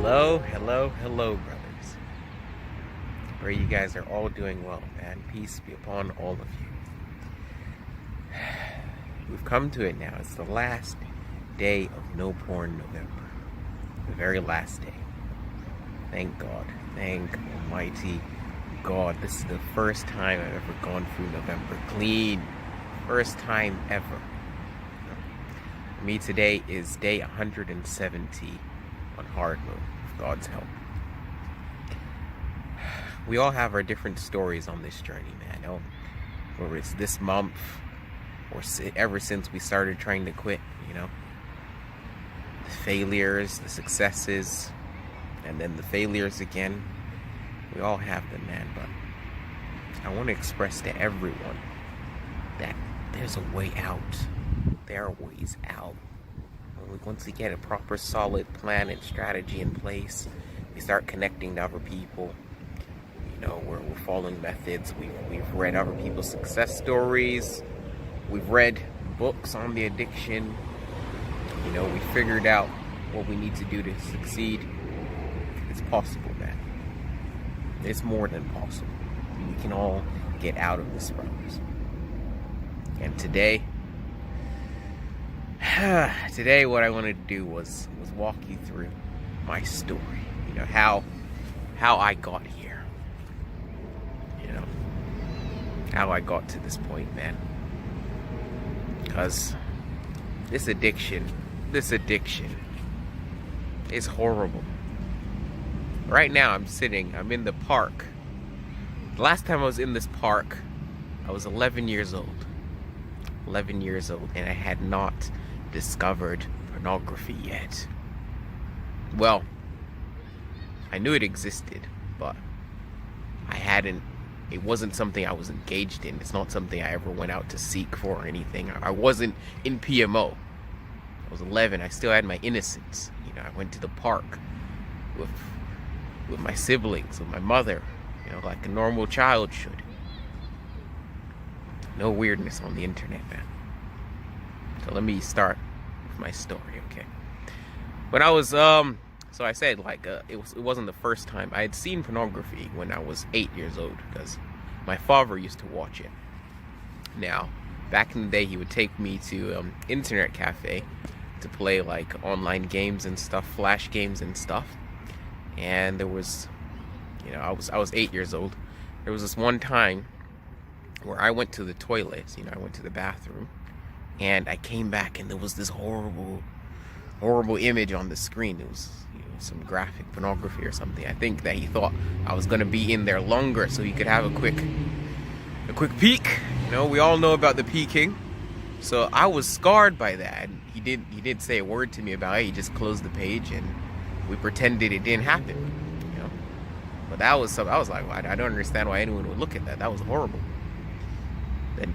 Hello, brothers. Pray you guys are all doing well, and peace be upon all of you. We've come to it now. It's the last day of No Porn November. The very last day. Thank God. Thank Almighty God. This is the first time I've ever gone through November clean. First time ever. For me, today is day 170 on hard mode, with God's help. We all have our different stories on this journey, man. Or it's this month, or ever since we started trying to quit, The failures, the successes, and then the failures again. We all have them, man, but I want to express to everyone that there's a way out. There are ways out. Once we get a proper solid plan and strategy in place, we start connecting to other people. We're following methods. We've read other people's success stories. We've read books on the addiction. We figured out what we need to do to succeed. It's possible, man. It's more than possible. We can all get out of this, brothers. And today what I wanted to do was walk you through my story. How I got here. How I got to this point, man. Because this addiction is horrible. Right now I'm in the park. The last time I was in this park, I was 11 years old. 11 years old, and I had not discovered pornography yet. Well, I knew it existed, but it wasn't something I was engaged in. It's not something I ever went out to seek for or anything. I wasn't in PMO. I was 11. I still had my innocence. I went to the park with my siblings, with my mother, like a normal child should. No weirdness on the internet, man. So let me start with my story, okay? When I was, so I said, it wasn't the first time. I had seen pornography when I was 8 years old, because my father used to watch it. Now, back in the day, he would take me to internet cafe to play online games and stuff, flash games and stuff. And there was, I was 8 years old. There was this one time where I went to the toilet, I went to the bathroom, and I came back and there was this horrible image on the screen. It was some graphic pornography or something. I think that he thought I was gonna be in there longer so he could have a quick peek. We all know about the peeking. So I was scarred by that. He didn't say a word to me about it. He just closed the page and we pretended it didn't happen. But that was something I was like, I don't understand why anyone would look at that. That was horrible. Then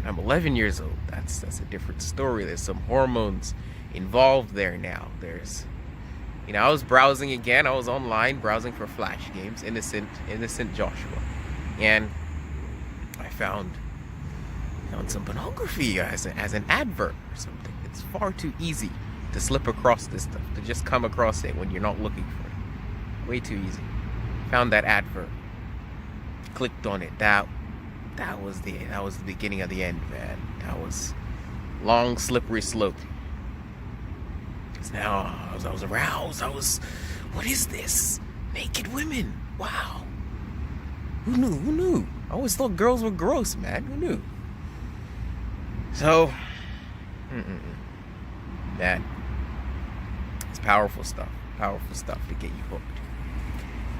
I'm 11 years old. That's a different story. There's some hormones involved there now. There's, I was browsing again. I was online browsing for flash games, innocent Joshua, and I found some pornography as an advert or something. It's far too easy to slip across this stuff, to just come across it when you're not looking for it. Way too easy. Found that advert, clicked on it. That was the beginning of the end, man. That was long, slippery slope. Because now I was aroused. What is this? Naked women. Wow. Who knew? I always thought girls were gross, man. Who knew? So, man, it's powerful stuff to get you hooked.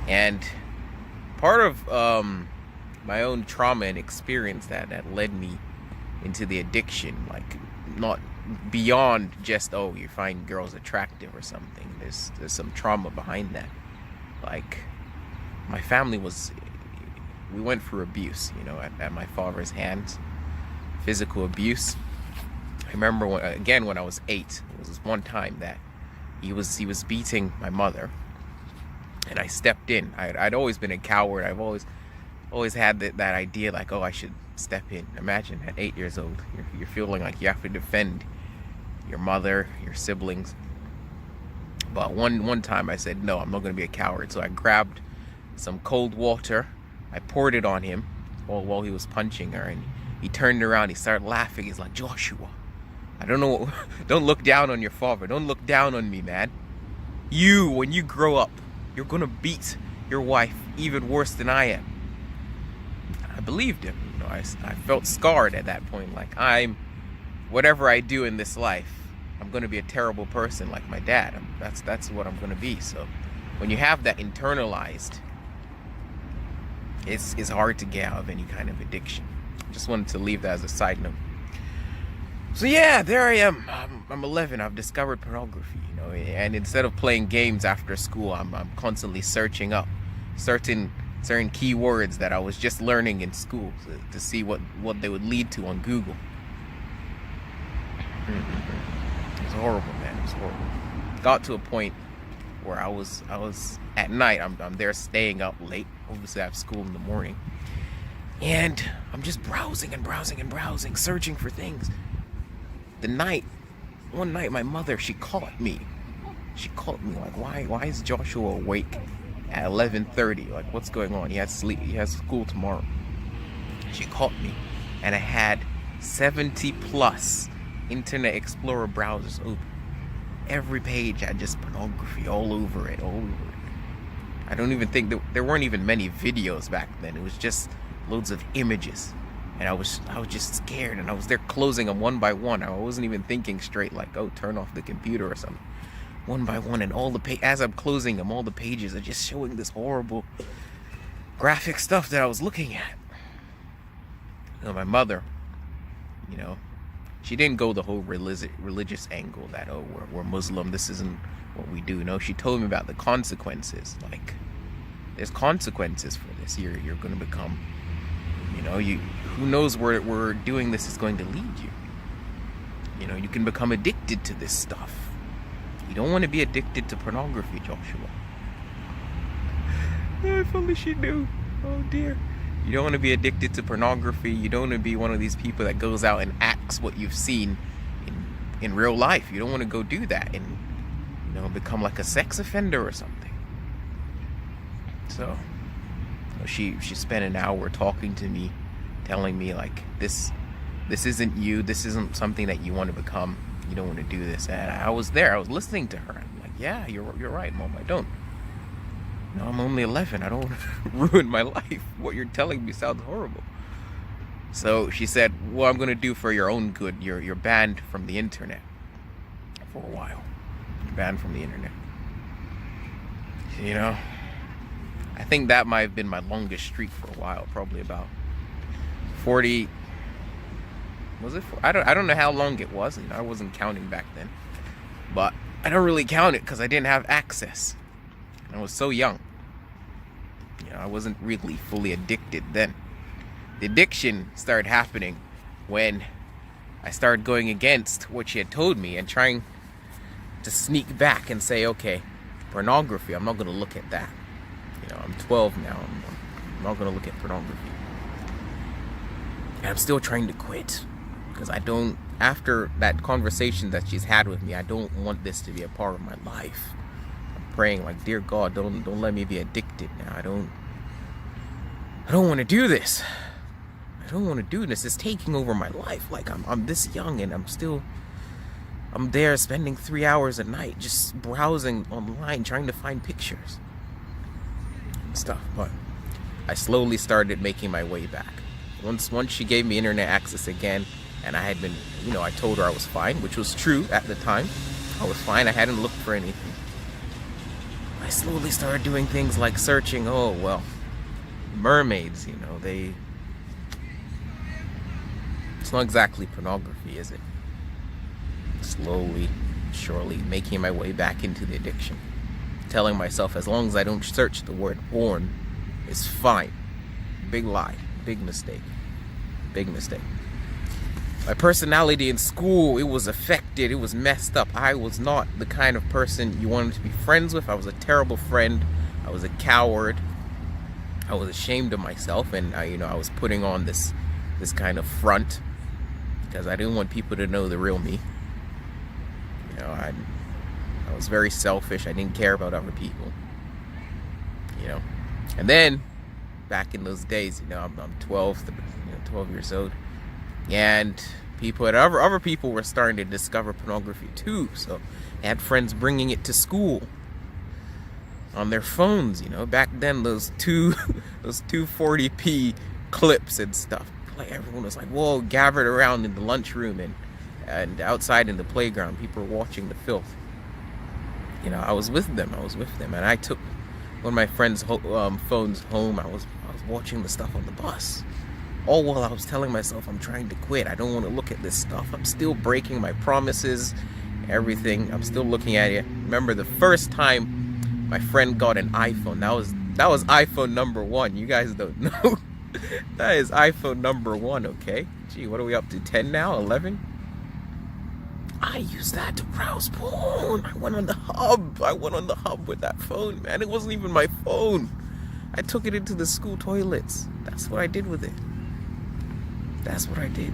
And part of my own trauma and experience that led me into the addiction, not beyond just, you find girls attractive or something. There's some trauma behind that. My family we went through abuse, at my father's hands. Physical abuse. I remember when I was 8, it was this one time that he was beating my mother, and I stepped in. I'd always been a coward. I've always had that idea, I should step in. Imagine at 8 years old, you're feeling like you have to defend your mother, your siblings. But one time I said, no, I'm not going to be a coward. So I grabbed some cold water. I poured it on him while he was punching her. And he turned around. He started laughing. He's like, Joshua, I don't know. Don't look down on your father. Don't look down on me, man. When you grow up, you're going to beat your wife even worse than I am. I believed him. You know, I felt scarred at that point. Like, whatever I do in this life, I'm going to be a terrible person like my dad. That's what I'm going to be. So when you have that internalized, it's hard to get out of any kind of addiction. Just wanted to leave that as a side note. So yeah, there I am. I'm 11. I've discovered pornography, you know, and instead of playing games after school, I'm constantly searching up certain keywords that I was just learning in school to see what they would lead to on Google. It was horrible, man. It was horrible. Got to a point where I was at night. I'm there staying up late. Obviously, I have school in the morning, and I'm just browsing and browsing and browsing, searching for things. One night, my mother, she caught me. She caught me like, why is Joshua awake at 11:30? Like, what's going on? He has school tomorrow. She caught me, and I had 70 plus Internet Explorer browsers open. Every page had just pornography all over it. I don't even think there weren't even many videos back then. It was just loads of images. And I was just scared, and I was there closing them one by one. I wasn't even thinking straight, like, oh, turn off the computer or something. One by one, and as I'm closing them, all the pages are just showing this horrible graphic stuff that I was looking at. You know, my mother, you know, she didn't go the whole religious angle that, oh, we're Muslim, this isn't what we do. No, she told me about the consequences. Like, there's consequences for this. You're going to become, you know, who knows where doing this is going to lead you. You know, you can become addicted to this stuff. You don't want to be addicted to pornography, Joshua. If only she knew. Oh dear. You don't want to be addicted to pornography. You don't want to be one of these people that goes out and acts what you've seen in real life. You don't want to go do that and, you know, become like a sex offender or something. So she spent an hour talking to me, telling me like, this isn't you. This isn't something that you want to become. You don't want to do this. And I was there. I was listening to her. I'm like, yeah, you're right, Mom. I don't. No, I'm only 11. I don't want to ruin my life. What you're telling me sounds horrible. So she said, what I'm going to do for your own good, you're banned from the internet for a while. You're banned from the internet. You know, I think that might have been my longest streak for a while. Probably about 40. Was it? I don't know how long it was. You know, I wasn't counting back then. But I don't really count it because I didn't have access. I was so young. You know, I wasn't really fully addicted then. The addiction started happening when I started going against what she had told me and trying to sneak back and say, okay, pornography, I'm not going to look at that. You know, I'm 12 now. I'm not going to look at pornography. And I'm still trying to quit. Because after that conversation that she's had with me, I don't want this to be a part of my life. Praying like, dear God, don't let me be addicted now. I don't want to do this. I don't want to do this. It's taking over my life. Like, I'm this young and I'm there spending 3 hours a night just browsing online trying to find pictures and stuff. But I slowly started making my way back. Once she gave me internet access again, and I had been, you know, I told her I was fine, which was true at the time. I was fine. I hadn't looked for anything. I slowly started doing things like searching, oh, well, mermaids, you know, it's not exactly pornography, is it? Slowly, surely, making my way back into the addiction. Telling myself, as long as I don't search the word porn, it's fine. Big lie, big mistake, big mistake. My personality in school, it was affected, it was messed up. I was not the kind of person you wanted to be friends with. I was a terrible friend. I was a coward. I was ashamed of myself, and I was putting on this kind of front because I didn't want people to know the real me. You know, I was very selfish. I didn't care about other people, you know. And then back in those days, you know, I'm 12, 12 years old, and other people were starting to discover pornography too. So I had friends bringing it to school on their phones, you know. Back then, those 240p clips and stuff, like everyone was like, whoa, gathered around in the lunchroom and outside in the playground. People were watching the filth. You know, I was with them, and I took one of my friends' phones home. I was watching the stuff on the bus, all while I was telling myself I'm trying to quit. I don't want to look at this stuff. I'm still breaking my promises, everything. I'm still looking at it. Remember the first time my friend got an iPhone? That was iPhone number 1. You guys don't know. That is iPhone number 1, okay? Gee, what are we up to? 10 now? 11? I used that to browse porn. I went on the hub with that phone, man. It wasn't even my phone. I took it into the school toilets. That's what I did with it. That's what I did.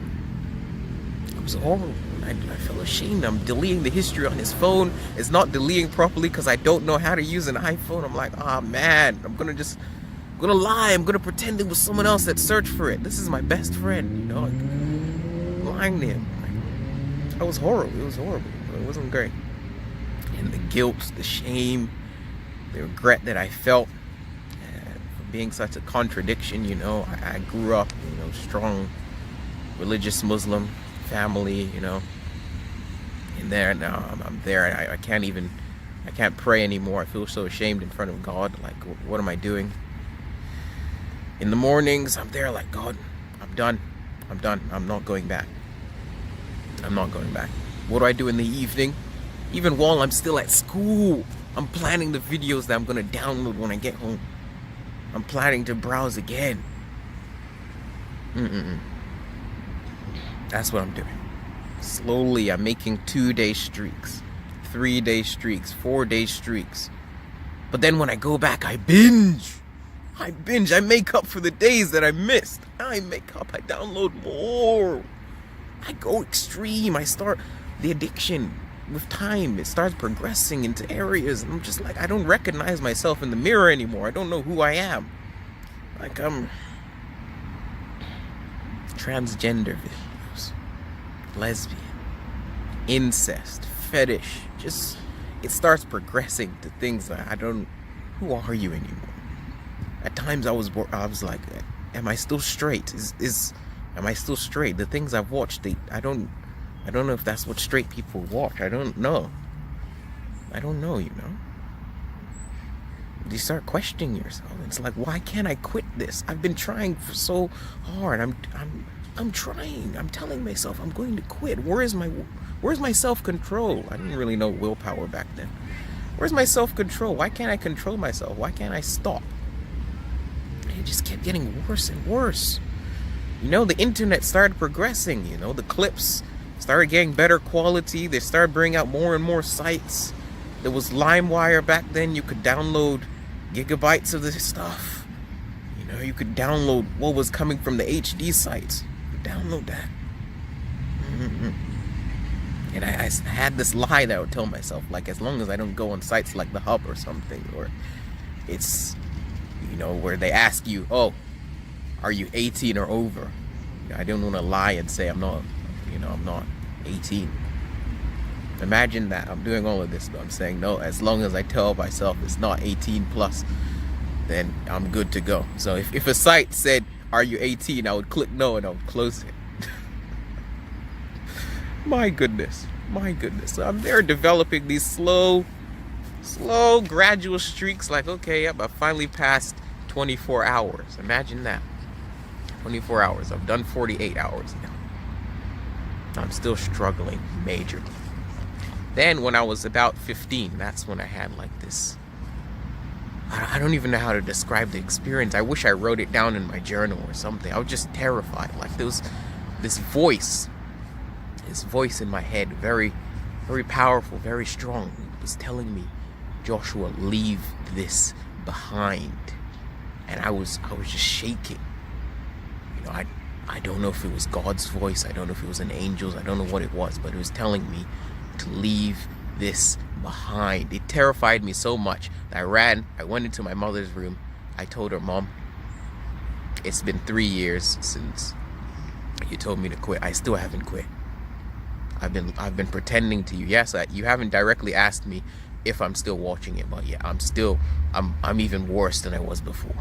It was horrible. I felt ashamed. I'm deleting the history on his phone. It's not deleting properly because I don't know how to use an iPhone. I'm like, oh man, I'm gonna lie. I'm gonna pretend it was someone else that searched for it. This is my best friend, you know, like, lying to him. It was horrible. It was horrible. It wasn't great. And the guilt, the shame, the regret that I felt for being such a contradiction, you know. I grew up, you know, strong religious Muslim family, you know. And there now I'm there. I can't pray anymore. I feel so ashamed in front of God. Like, what am I doing? In the mornings, I'm there like, God, I'm done. I'm not going back. I'm not going back. What do I do in the evening? Even while I'm still at school, I'm planning the videos that I'm going to download when I get home. I'm planning to browse again. That's what I'm doing. Slowly, I'm making 2-day streaks, 3-day streaks, 4-day streaks. But then when I go back, I binge. I make up for the days that I missed. I download more. I go extreme. I start the addiction with time. It starts progressing into areas. And I'm just like, I don't recognize myself in the mirror anymore. I don't know who I am. Like, I'm transgender videos, lesbian, incest, fetish. Just, it starts progressing to things that I don't, who are you anymore? At times I was like, am I still straight? Am I still straight? The things I've watched, I don't know if that's what straight people watch. I don't know, you know. You start questioning yourself. It's like, why can't I quit this? I've been trying for so hard. I'm trying. I'm telling myself I'm going to quit. Where's my self-control? I didn't really know willpower back then. Where's my self-control? Why can't I control myself? Why can't I stop? And it just kept getting worse and worse. You know, the internet started progressing, you know, the clips started getting better quality. They started bringing out more and more sites. There was LimeWire back then. You could download gigabytes of this stuff. You know, you could download what was coming from the HD sites. You could download that. And I had this lie that I would tell myself, like, as long as I don't go on sites like the Hub or something, or it's, you know, where they ask you, oh, are you 18 or over? I don't want to lie and say I'm not 18. Imagine that. I'm doing all of this, but I'm saying no, as long as I tell myself it's not 18 plus, then I'm good to go. So if a site said, are you 18? I would click no and I would close it. My goodness. So I'm there developing these slow, gradual streaks. Like, okay, yep, I finally passed 24 hours. Imagine that. 24 hours. I've done 48 hours now. I'm still struggling majorly. Then when I was about 15, that's when I had like this, I don't even know how to describe the experience. I wish I wrote it down in my journal or something. I was just terrified. Like, there was this voice in my head, very, very powerful, very strong. It was telling me, Joshua, leave this behind. And I was just shaking. You know, I don't know if it was God's voice. I don't know if it was an angel's. I don't know what it was, but it was telling me to leave this behind. It terrified me so much that I went into my mother's room. I told her, Mom, it's been 3 years since you told me to quit. I still haven't quit. I've been pretending to you. Yes, you haven't directly asked me if I'm still watching it, but yeah, I'm even worse than I was before.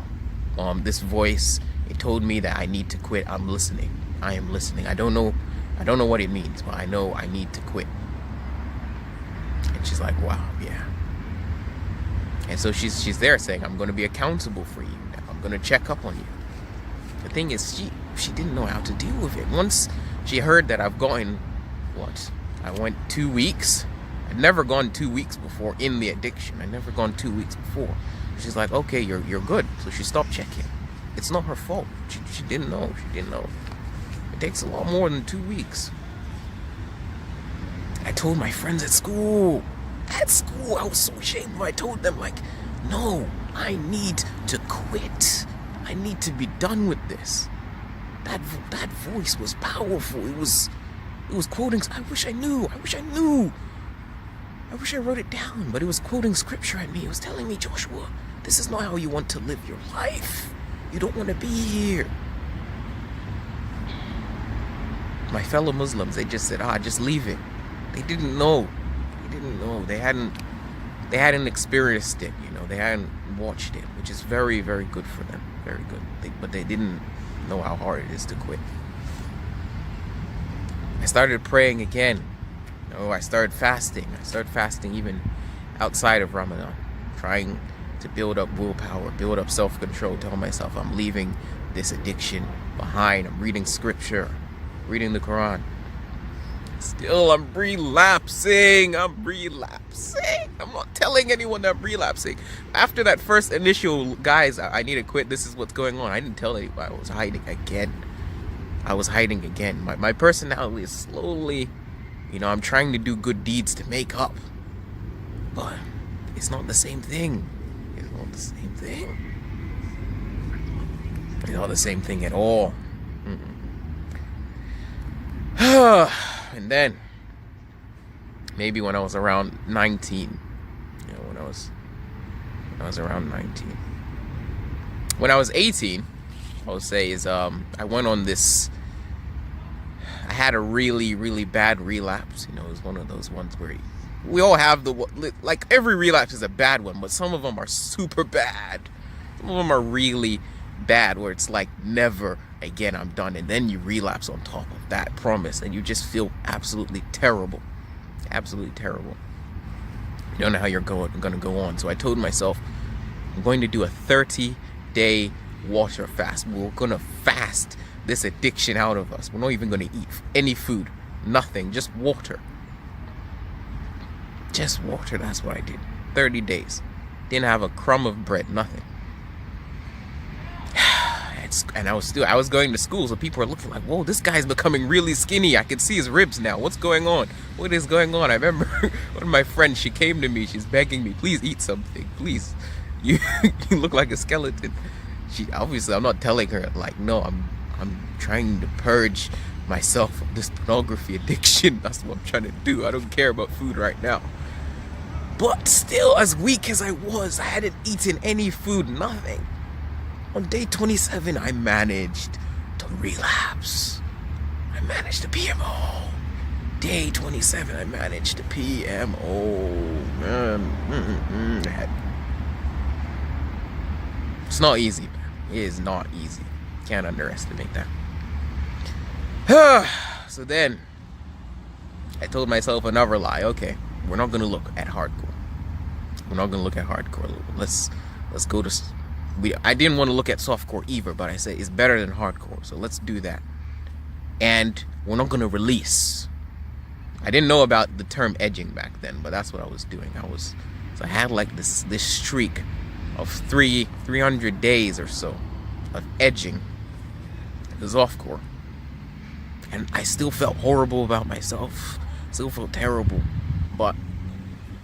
This voice, it told me that I need to quit. I'm listening. I am listening. I don't know what it means, but I know I need to quit. And she's like, wow, yeah. And so she's there saying, I'm going to be accountable for you now. I'm going to check up on you. The thing is, she didn't know how to deal with it. Once she heard that I've gone, I went 2 weeks. I'd never gone 2 weeks before in the addiction. I'd never gone 2 weeks before. She's like, okay, you're good. So she stopped checking. It's not her fault. She didn't know. She didn't know. It takes a lot more than 2 weeks. I told my friends at school. I was so ashamed. I told them, like, no, I need to quit. I need to be done with this. That voice was powerful. It was quoting. I wish I knew. I wish I wrote it down, but it was quoting scripture at me. It was telling me, Joshua, this is not how you want to live your life. You don't want to be here. My fellow Muslims, they just said, just leave it. They didn't know. They hadn't experienced it, They hadn't watched it, which is very, very good for them. Very good. But they didn't know how hard it is to quit. I started praying again. I started fasting. I started fasting even outside of Ramadan, trying to build up willpower, build up self-control, tell myself I'm leaving this addiction behind. I'm reading scripture, reading the Quran. Still, I'm relapsing. I'm not telling anyone that I'm relapsing. After that first initial, guys, I need to quit, this is what's going on, I didn't tell anyone. I was hiding again. My personality is slowly, I'm trying to do good deeds to make up. But it's not the same thing. It's not the same thing. It's not the same thing at all. And then, maybe when I was around 19, when I was around 19. When I was 18, I would say is, I went on this, I had a really, really bad relapse. It was one of those ones where we all have like every relapse is a bad one, but some of them are super bad. Some of them are really bad where it's like, never again, I'm done. And then you relapse on top of that promise and you just feel absolutely terrible. Absolutely terrible. You don't know how you're going to go on. So I told myself, I'm going to do a 30-day water fast. We're going to fast this addiction out of us. We're not even going to eat any food. Nothing. Just water. Just water. That's what I did. 30 days. Didn't have a crumb of bread. Nothing. And I was going to school, so people were looking like, whoa, this guy's becoming really skinny. I can see his ribs now. What's going on? What is going on? I remember one of my friends, she came to me, she's begging me, please eat something, please. You look like a skeleton. Obviously, I'm not telling her, like, no, I'm trying to purge myself from this pornography addiction. That's what I'm trying to do. I don't care about food right now. But still, as weak as I was, I hadn't eaten any food, nothing. On day 27, I managed to relapse. I managed to PMO. Day 27, I managed to PMO. It's not easy, man. It is not easy. Can't underestimate that. So then, I told myself another lie. Okay, we're not going to look at hardcore. Let's go to... I didn't want to look at softcore either, but I said it's better than hardcore, so let's do that. And we're not going to release. I didn't know about the term edging back then, but that's what I was doing. So I had like this streak of 300 days or so of edging the softcore, and I still felt horrible about myself. Still felt terrible, but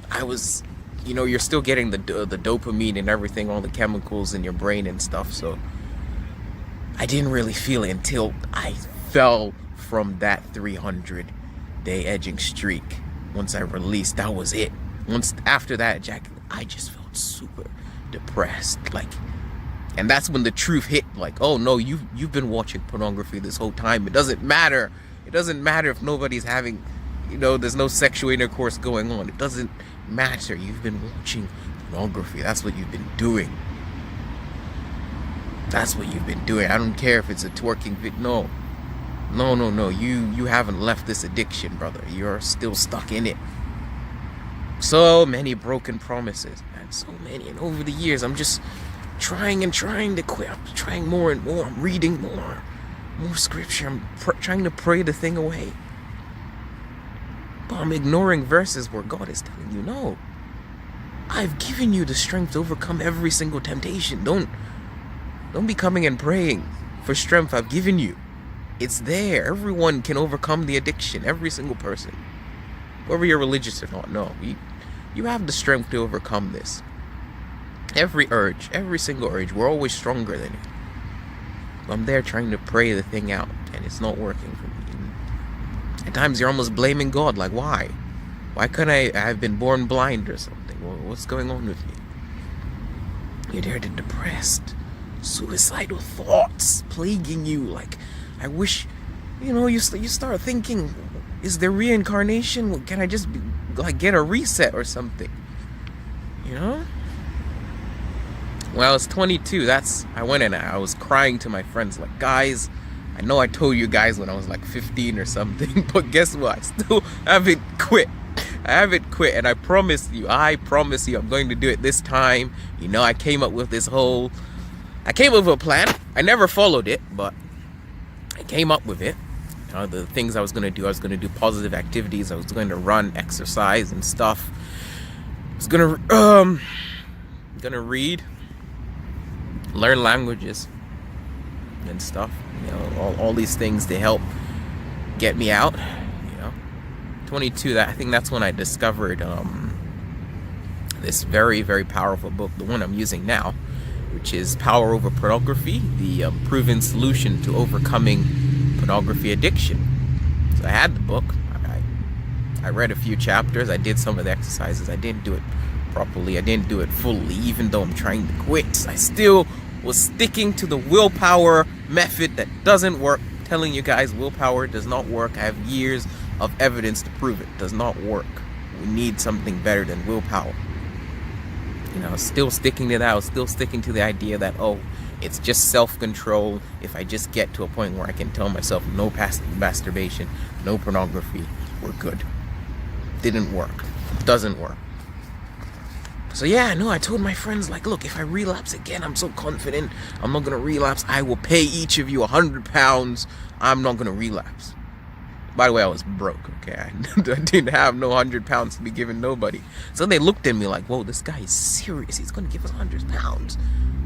I was. You're still getting the dopamine and everything, all the chemicals in your brain and stuff. So I didn't really feel it until I fell from that 300-day edging streak. once I released, that was it. Once after that, Jack, I just felt super depressed. Like, and that's when the truth hit. Like, oh no, you've been watching pornography this whole time. It doesn't matter. It doesn't matter if nobody's having, there's no sexual intercourse going on. It doesn't matter. You've been watching pornography. That's what you've been doing. That's what you've been doing. I don't care if it's a twerking video. No. You haven't left this addiction, brother. You're still stuck in it. So many broken promises, man. So many. And over the years, I'm just trying to quit. I'm trying more and more. I'm reading more scripture. I'm trying to pray the thing away. But I'm ignoring verses where God is telling you, no, I've given you the strength to overcome every single temptation. Don't be coming and praying for strength. I've given you. It's there. Everyone can overcome the addiction. Every single person. Whether you're religious or not, no. You have the strength to overcome this. Every single urge, we're always stronger than it. I'm there trying to pray the thing out, and it's not working for me. At times you're almost blaming God, like, why? Why couldn't I've been born blind or something? Well, what's going on with me? You're there to depressed, suicidal thoughts plaguing you. Like, I wish, you start thinking, is there reincarnation? Can I just get a reset or something? When I was 22, I went and I was crying to my friends, like, guys, I know I told you guys when I was like 15 or something, but guess what? I still haven't quit. I haven't quit, and I promise you, I'm going to do it this time. I came up with a plan. I never followed it, but I came up with it. The things I was going to do positive activities. I was going to run, exercise, and stuff. I was going to read, learn languages and stuff. All these things to help get me out. 22. I think that's when I discovered this very, very powerful book, the one I'm using now, which is Power Over Pornography: The Proven Solution to Overcoming Pornography Addiction. So I had the book. I read a few chapters. I did some of the exercises. I didn't do it properly. I didn't do it fully, even though I'm trying to quit. I still was sticking to the willpower method that doesn't work. I'm telling you guys, willpower does not work. I have years of evidence to prove it does not work. We need something better than willpower. I was still sticking to that. I was still sticking to the idea that, it's just self-control. If I just get to a point where I can tell myself no masturbation, no pornography, we're good. Didn't work. Doesn't work. So yeah, no, I told my friends, like, look, if I relapse again, I'm so confident I'm not going to relapse. I will pay each of you £100. I'm not going to relapse. By the way, I was broke, okay? I didn't have no £100 to be giving nobody. So they looked at me like, whoa, this guy is serious. He's going to give us £100.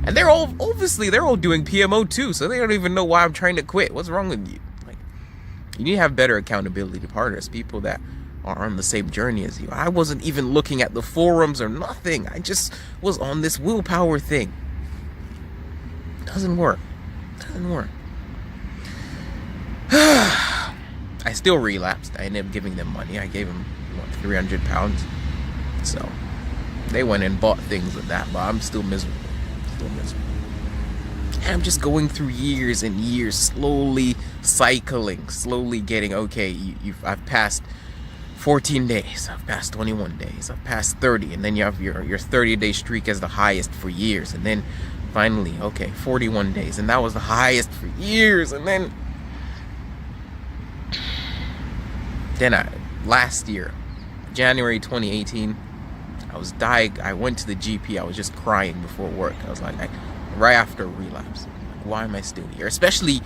And they're all doing PMO too, so they don't even know why I'm trying to quit. What's wrong with you? Like, you need to have better accountability partners, people that are on the same journey as you. I wasn't even looking at the forums or nothing. I just was on this willpower thing. Doesn't work. I still relapsed. I ended up giving them money. I gave them £300. So they went and bought things with that, but I'm still miserable. And I'm just going through years and years, slowly cycling, slowly getting, okay, I've passed 14 days, I've passed 21 days, I've passed 30, and then you have your 30-day streak as the highest for years, and then finally, okay, 41 days, and that was the highest for years, and then last year, January 2018, I went to the GP. I was just crying before work. I was like right after a relapse. Like, why am I still here? Especially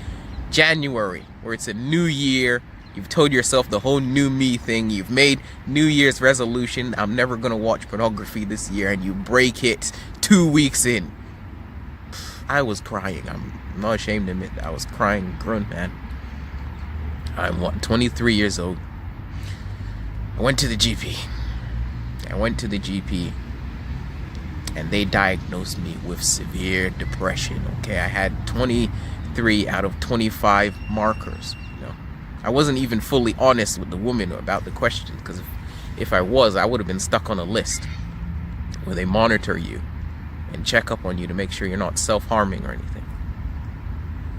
January, where it's a new year. You've told yourself the whole new me thing. You've made New Year's resolution. I'm never going to watch pornography this year. And you break it 2 weeks in. I was crying. I'm not ashamed to admit that. I was crying, grown man. I'm 23 years old. I went to the GP. And they diagnosed me with severe depression. Okay, I had 23 out of 25 markers. I wasn't even fully honest with the woman about the questions, because If I was, I would have been stuck on a list where they monitor you and check up on you to make sure you're not self-harming or anything.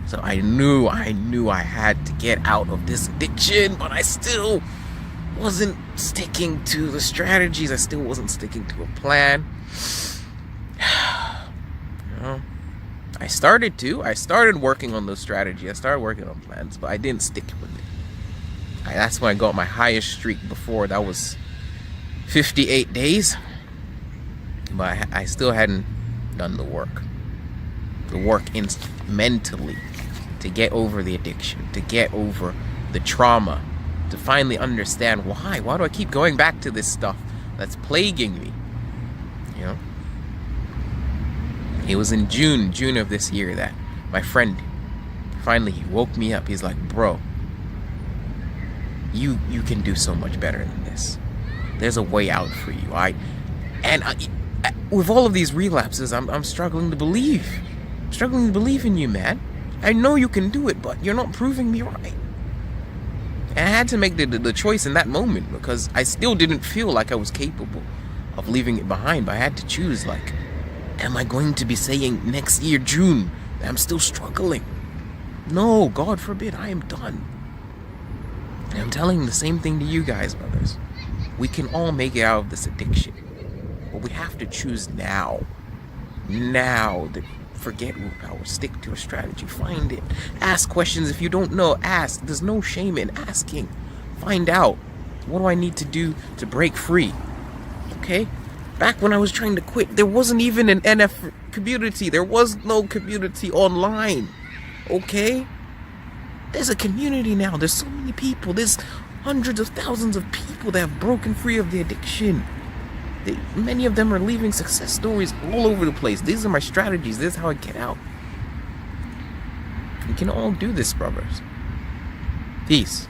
So I knew I had to get out of this addiction, but I still wasn't sticking to the strategies. I still wasn't sticking to a plan. You know, I started working on those strategies. I started working on plans, but I didn't stick with it. That's when I got my highest streak before. That was 58 days. But I still hadn't done the work. The work mentally to get over the addiction, to get over the trauma, to finally understand why. Why do I keep going back to this stuff that's plaguing me? You know? It was in June of this year that my friend finally he woke me up. He's like, bro, you can do so much better than this. There's a way out for you. With all of these relapses, I'm struggling to believe. I'm struggling to believe in you, man. I know you can do it, but you're not proving me right. And I had to make the choice in that moment because I still didn't feel like I was capable of leaving it behind. But I had to choose, like, am I going to be saying next year, June, that I'm still struggling? No, God forbid, I am done. And I'm telling the same thing to you guys, brothers. We can all make it out of this addiction. But we have to choose now. Now. Forget willpower. Stick to a strategy. Find it. Ask questions. If you don't know, ask. There's no shame in asking. Find out. What do I need to do to break free? Okay? Back when I was trying to quit, there wasn't even an NF community. There was no community online. Okay? There's a community now. There's so many people. There's hundreds of thousands of people that have broken free of the addiction. Many of them are leaving success stories all over the place. These are my strategies. This is how I get out. We can all do this, brothers. Peace.